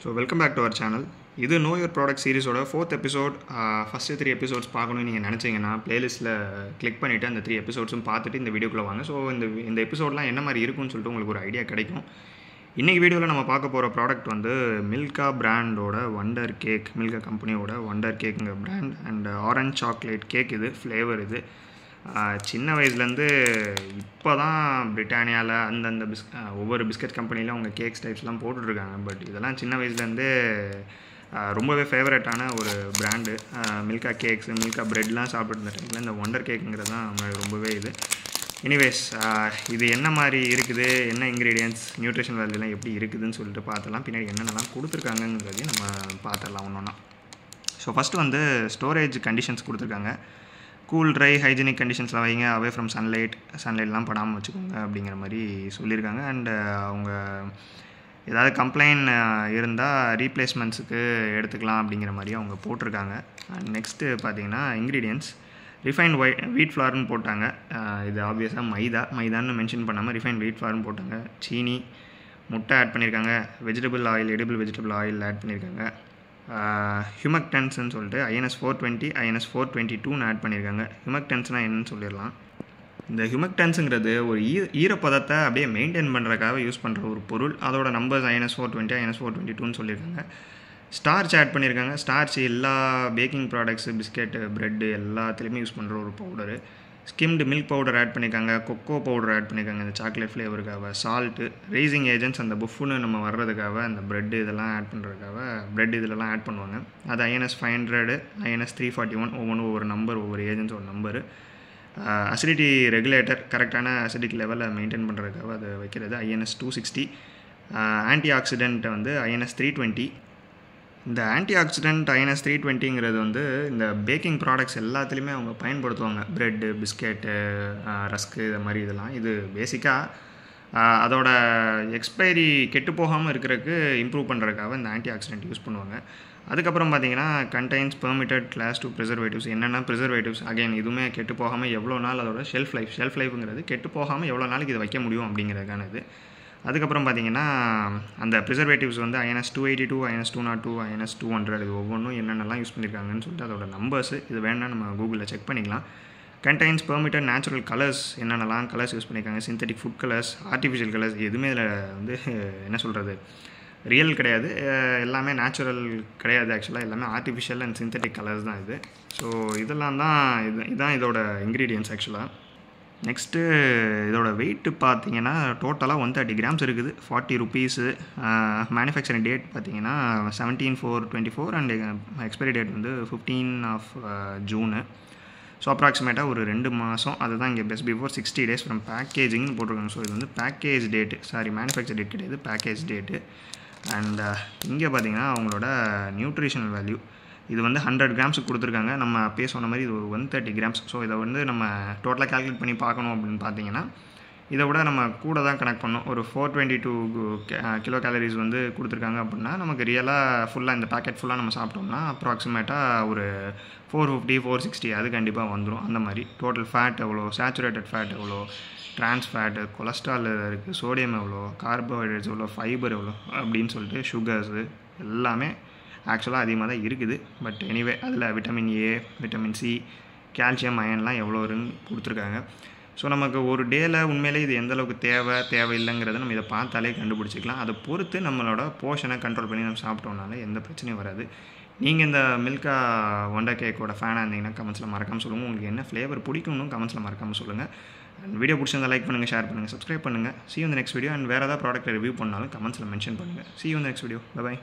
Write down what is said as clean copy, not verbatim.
So welcome back to our channel. இது Know Your Product சீரிஸோட 4th episode. First 3 episodes பார்க்கணும்னு நீங்கள் நினச்சிங்கன்னா பிளேலிஸ்ட்டில் கிளிக் பண்ணிவிட்டு அந்த 3 எபிசோட்ஸும் பார்த்துட்டு இந்த வீடியோக்குள்ளே வாங்க. ஸோ இந்த எபிசோட்லாம் என்ன மாதிரி இருக்குன்னு சொல்லிட்டு உங்களுக்கு ஒரு ஐடியா கிடைக்கும். இன்றைக்கி வீடியோவில் நம்ம பார்க்க போகிற ப்ராடக்ட் வந்து மில்கா பிராண்டோட வண்டர் கேக், மில்கா கம்பெனியோட வண்டர் கேக்குங்க brand and orange chocolate cake. இது ஃப்ளேவர் இது சின்ன வயசுலேருந்து இப்போ தான் பிரிட்டானியாவில் அந்தந்த ஒவ்வொரு பிஸ்கட் கம்பெனியில் அவங்க கேக்ஸ் டைப்ஸ்லாம் போட்டுட்ருக்காங்க. பட் இதெல்லாம் சின்ன வயசுலேருந்து ரொம்பவே ஃபேவரட்டான ஒரு பிராண்டு. மில்கா கேக்ஸ், மில்கா ப்ரெட்லாம் சாப்பிட்டு டைமில் இந்த ஒண்டர் கேக்குங்கிறது தான் ரொம்பவே இது. எனிவேஸ், இது என்ன மாதிரி இருக்குது, என்ன இன்க்ரீடியன்ட்ஸ், நியூட்ரிஷன் வேல்யூலாம் எப்படி இருக்குதுன்னு சொல்லிட்டு பார்த்தலாம். பின்னாடி என்னென்னலாம் கொடுத்துருக்காங்கங்கிறதையும் நம்ம பார்த்துடலாம் ஒன்று ஒன்றா. ஸோ ஃபஸ்ட்டு வந்து ஸ்டோரேஜ் கண்டிஷன்ஸ் கொடுத்துருக்காங்க. கூல், ட்ரை, ஹைஜீனிக் கண்டிஷன்ஸில் வைங்க, அவே ஃப்ரம் சன்லைட்லாம் படாமல் வச்சுக்கோங்க அப்படிங்கிற மாதிரி சொல்லியிருக்காங்க. அண்டு அவங்க ஏதாவது கம்ப்ளைண்ட் இருந்தால் ரீப்ளேஸ்மெண்ட்ஸுக்கு எடுத்துக்கலாம் அப்படிங்கிற மாதிரி அவங்க போட்டிருக்காங்க. அண்ட் நெக்ஸ்ட்டு பார்த்தீங்கன்னா இன்க்ரீடியன்ட்ஸ் ரிஃபைன்ட் வீட் ஃப்ளார்னு போட்டாங்க. இது ஆப்வியஸாக மைதான்னு மென்ஷன் பண்ணாமல் ரிஃபைன்ட் வீட் ஃப்ளார்னு போட்டாங்க. சீனி, முட்டை ஆட் பண்ணியிருக்காங்க. Vegetable oil, edible vegetable oil add பண்ணியிருக்காங்க. ஹியூமக்டன்ஸ்ன்னு சொல்லிட்டு INS-420, INS-422ன்னு ஆட் பண்ணியிருக்காங்க. ஹியூமக்டன்ஸ்னால் என்னன்னு சொல்லிடலாம். இந்த ஹியூமக்டன்ஸுங்கிறது ஒரு ஈரப்பதத்தை அப்படியே மெயின்டைன் பண்ணுறதுக்காக யூஸ் பண்ணுற ஒரு பொருள். அதோட நம்பர்ஸ் INS-420, INS-422ன்னு சொல்லியிருக்காங்க. ஸ்டார்ச் ஆட் பண்ணியிருக்காங்க. ஸ்டார்ச் எல்லா பேக்கிங் ப்ராடக்ட்ஸு, பிஸ்கெட்டு, ப்ரெட்டு எல்லாத்துலேயுமே யூஸ் பண்ணுற ஒரு powder. Skimmed milk powder add பண்ணியிருக்காங்க. கொக்கோ பவுடர் ஆட் பண்ணியிருக்காங்க இந்த சாக்லேட் ஃப்ளேவருக்காக. சால்ட்டு, ரேசிங் ஏஜென்ட்ஸ், அந்த புஃப்னு நம்ம வர்றதுக்காக அந்த ப்ரெட்டு இதெல்லாம் ஆட் பண்ணுறதுக்காக ப்ரெட் இதெல்லாம் ஆட் பண்ணுவாங்க. அது INS-500, INS-341, ஒவ்வொரு நம்பர், ஒவ்வொரு ஏஜென்ட்ஸ் ஒரு நம்பரு. அசிடிட்டி ரெகுலேட்டர், கரெக்டான அசிடிக் லெவலை மெயின்டைன் பண்ணுறதுக்காக அது வைக்கிறது INS-260. ஆன்டி ஆக்சிடென்ட் வந்து INS-320. இந்த ஆன்டி ஆக்சிடென்ட் INS-320ங்கிறது வந்து இந்த பேக்கிங் ப்ராடக்ட்ஸ் எல்லாத்துலேயுமே அவங்க பயன்படுத்துவாங்க. ப்ரெட்டு, பிஸ்கெட்டு, ரஸ்க்கு, இது மாதிரி இதெல்லாம். இது பேசிக்காக அதோட எக்ஸ்பைரி கெட்டு போகாமல் இருக்கிறதுக்கு இம்ப்ரூவ் பண்ணுறதுக்காக இந்த ஆன்டி ஆக்சிடென்ட் யூஸ் பண்ணுவாங்க. அதுக்கப்புறம் பார்த்தீங்கன்னா கண்டைன்ஸ் பெர்மிட்டட் கிளாஸ் 2 ப்ரிசர்வேட்டிவ்ஸ். என்னென்னா ப்ரிசர்வேட்டிவ்ஸ், அகைன் இதுவுமே கெட்டு போகாமல் எவ்வளோ நாள் அதோட ஷெல்ஃப் லைஃப்ங்கிறது கெட்டு போகாமல் எவ்வளோ நாளைக்கு இதை வைக்க முடியும் அப்படிங்கிறதுக்கான இது. அதுக்கப்புறம் பார்த்தீங்கன்னா அந்த ப்ரிசர்வேட்டிவ்ஸ் வந்து INS-282, INS-202, INS-200 இது ஒவ்வொன்றும் என்னென்னலாம் யூஸ் பண்ணியிருக்காங்கன்னு சொல்லிட்டு அதோட நம்பர்ஸு இது வேணால் நம்ம கூகுளில் செக் பண்ணிக்கலாம். கண்டைன்ஸ் பெர்மிட்டட் நேச்சுரல் கலர்ஸ், என்னென்னலாம் கலர்ஸ் யூஸ் பண்ணியிருக்காங்க, synthetic food colours, artificial colours, எதுவுமே இதில் வந்து என்ன சொல்கிறது, ரியல் கிடையாது, எல்லாமே நேச்சுரல் கிடையாது. ஆக்சுவலாக எல்லாமே ஆர்டிஃபிஷியல் அண்ட் சிந்தட்டிக் கலர்ஸ் தான் இது. ஸோ இதெல்லாம் தான் இதுதான் இதோட இன்க்ரீடியன்ட்ஸ் ஆக்சுவலாக. நெக்ஸ்ட்டு இதோட வெயிட்டு பார்த்தீங்கன்னா டோட்டலாக 130 கிராம்ஸ் இருக்குது. 40 ருபீஸு. மேனுஃபேக்சரிங் டேட் பார்த்தீங்கன்னா 17/4/24 அண்ட் எக்ஸ்பைரி டேட் வந்து 15 ஜூனு. ஸோ அப்ராக்சிமேட்டாக ஒரு 2 மாதம். அதுதான் இங்கே பெஸ்ட் பிஃபோர் 60 days ஃப்ரம் பேக்கேஜிங்னு போட்டிருக்காங்க. ஸோ இது வந்து பேக்கேஜ் டேட்டு, மேனுஃபேக்சர் டேட் கிடையாது, பேக்கேஜ் டேட்டு. அண்ட் இங்கே பார்த்தீங்கன்னா அவங்களோட நியூட்ரிஷனல் வேல்யூ இது வந்து 100 கிராம்ஸுக்கு கொடுத்துருக்காங்க. நம்ம அப்பயே சொன்ன மாதிரி இது ஒரு 130 கிராம்ஸ். ஸோ இதை வந்து நம்ம டோட்டலாக கால்குலேட் பண்ணி பார்க்கணும் அப்படின்னு பார்த்தீங்கன்னா இதை விட நம்ம கூட தான் கனெக்ட் பண்ணோம். ஒரு 422 கிலோ கேலரிஸ் வந்து கொடுத்துருக்காங்க அப்படின்னா நமக்கு ரியலாக ஃபுல்லாக இந்த பேக்கெட் ஃபுல்லாக நம்ம சாப்பிட்டோம்னா அப்ராக்சிமேட்டாக ஒரு 450, 460 அது கண்டிப்பாக வந்துடும். அந்த மாதிரி டோட்டல் ஃபேட் எவ்வளோ, சேச்சுரேட்டட் ஃபேட் எவ்வளோ, ட்ரான்ஸ் ஃபேட்டு, கொலஸ்ட்ரால் இருக்குது, சோடியம் எவ்வளோ, கார்போஹைட்ரேட்ஸ் எவ்வளோ, ஃபைபர் எவ்வளோ அப்படின்னு சொல்லிட்டு சுகர்ஸு எல்லாமே ஆக்சுவலாக அதிகமாக தான் இருக்குது. பட் எனிவே அதில் vitamin A, vitamin C, calcium, அயன்லாம் எவ்வளோ இருக்குன்னு கொடுத்துருக்காங்க. ஸோ நமக்கு ஒரு டேயில் உண்மையிலே இது எந்தளவுக்கு தேவையில்லைங்கிறத நம்ம இதை பார்த்தாலே கண்டுபிடிச்சிக்கலாம். அதை பொறுத்து நம்மளோட போர்ஷனை கண்ட்ரோல் பண்ணி நம்ம சாப்பிட்டோம்னால எந்த பிரச்சனையும் வராது. நீங்கள் இந்த மில்கா ஒண்டர் கேக்கோட ஃபேனாக இருந்தீங்கன்னா கமெண்ட்ஸில் மறக்காமல் சொல்லுங்கள். உங்களுக்கு என்ன ஃப்ளேவர் பிடிக்கும்னு கமெண்ட்ஸில் மறக்காமல் சொல்லுங்கள். அண்ட் வீடியோ பிடிச்சிருந்தா லைக் பண்ணுங்கள், ஷேர் பண்ணுங்கள், சப்ஸ்கிரைப் பண்ணுங்கள். See you in the next video. And வேறு ஏதாவது ப்ராடக்ட் ரிவ்யூ பண்ணாலும் கமெண்ட்ஸில் மென்ஷன் பண்ணுங்கள். See you in the next video. Bye bye.